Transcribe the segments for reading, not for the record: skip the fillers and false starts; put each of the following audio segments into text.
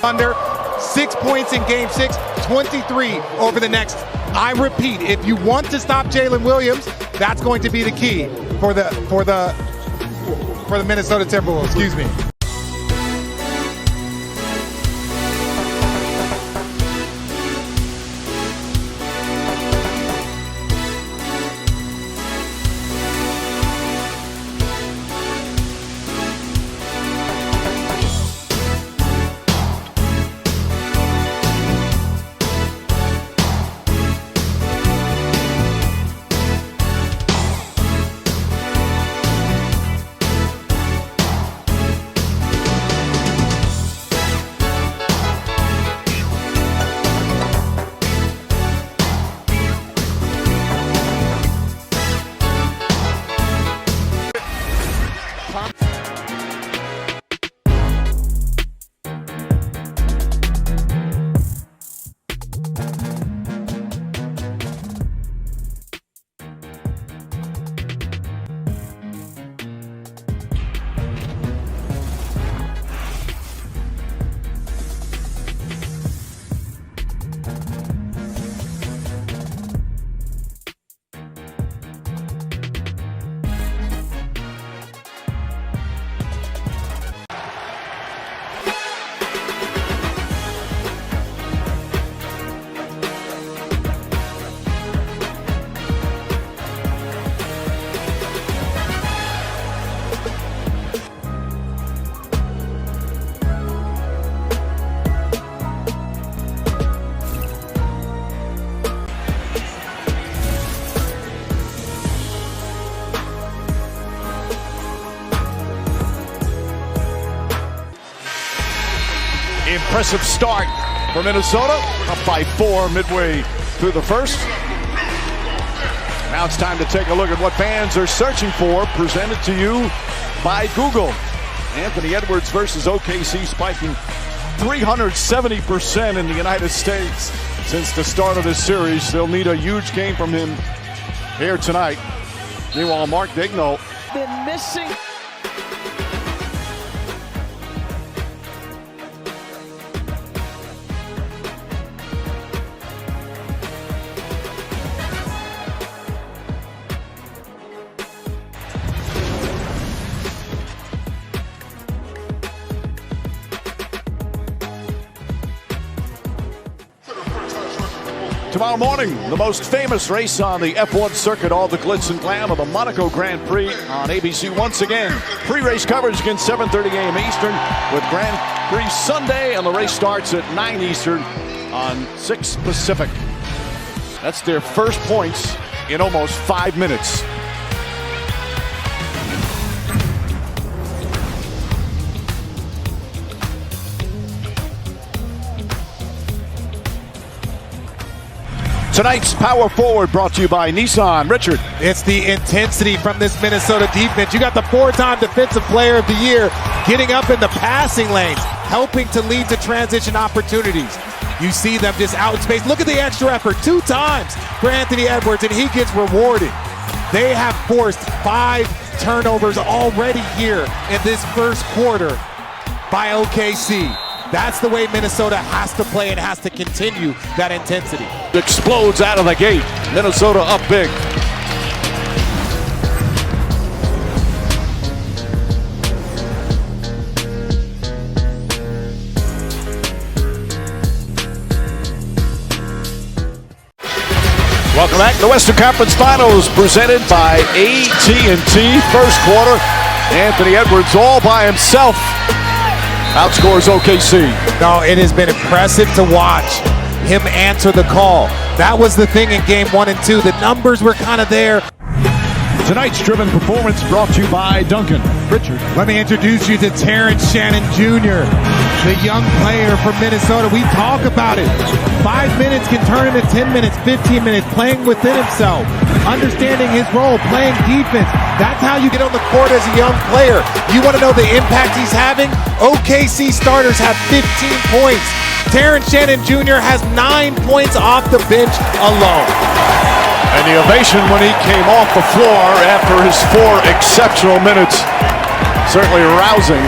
Under 6 points in game 6, 23 over the next. I repeat, if you want to stop Jalen Williams, that's going to be the key for the Minnesota Timberwolves. Excuse me. Impressive start for Minnesota, up by 4 midway through the first. Now it's time to take a look at what fans are searching for, presented to you by Google. Anthony Edwards versus OKC, spiking 370% in the United States since the start of this series. They'll need a huge game from him here tonight. Meanwhile, Mark Daigneault been missing. Tomorrow morning, the most famous race on the F1 circuit, all the glitz and glam of the Monaco Grand Prix on ABC once again. Pre-race coverage again 7:30 a.m. Eastern with Grand Prix Sunday, and the race starts at 9 Eastern on 6 Pacific. That's their first points in almost 5 minutes. Tonight's Power Forward brought to you by Nissan. Richard. It's the intensity from this Minnesota defense. You got the 4-time Defensive Player of the Year getting up in the passing lanes, helping to lead to transition opportunities. You see them just out in space. Look at the extra effort. 2 times for Anthony Edwards, and he gets rewarded. They have forced 5 turnovers already here in this first quarter by OKC. That's the way Minnesota has to play and has to continue that intensity. Explodes out of the gate. Minnesota up big. Welcome back to the Western Conference Finals, presented by AT&T. First quarter, Anthony Edwards all by himself outscores OKC. No, it has been impressive to watch him answer the call. That was the thing in game 1 and 2. The numbers were kind of there. Tonight's Driven Performance brought to you by Duncan. Richard. Let me introduce you to Terrence Shannon Jr., the young player from Minnesota. We talk about it. 5 minutes can turn into 10 minutes, 15 minutes, playing within himself, understanding his role, playing defense. That's how you get on the court as a young player. You want to know the impact he's having? OKC starters have 15 points. Terrence Shannon Jr. has 9 points off the bench alone. And the ovation when he came off the floor after his 4 exceptional minutes. Certainly rousing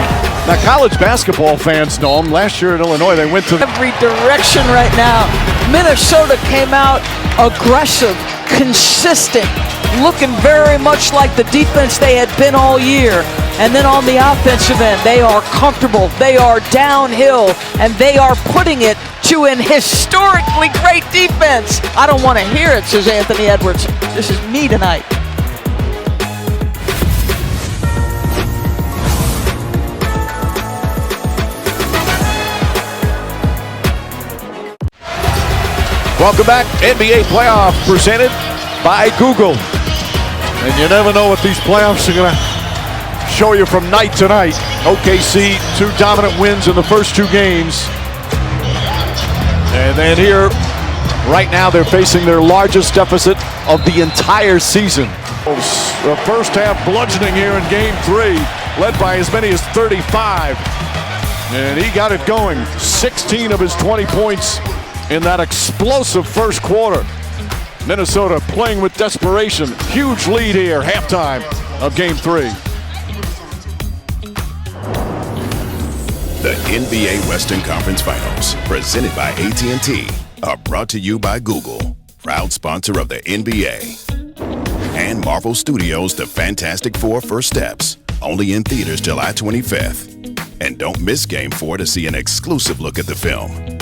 Now, college basketball fans know him. Last year in Illinois, they went to every direction right now. Minnesota came out aggressive, consistent, looking very much like the defense they had been all year. And then on the offensive end, they are comfortable, they are downhill, and they are putting it to an historically great defense. I don't want to hear it, says Anthony Edwards. This is me tonight. Welcome back. NBA playoff presented by Google. And you never know what these playoffs are going to show you from night to night. OKC, 2 dominant wins in the first 2 games. And then here, right now, they're facing their largest deficit of the entire season. The first half bludgeoning here in game 3, led by as many as 35. And he got it going. 16 of his 20 points in that explosive first quarter. Minnesota playing with desperation. Huge lead here, halftime of game 3. The NBA Western Conference Finals, presented by AT&T, are brought to you by Google, proud sponsor of the NBA. And Marvel Studios' The Fantastic Four: First Steps, only in theaters July 25th. And don't miss Game 4 to see an exclusive look at the film.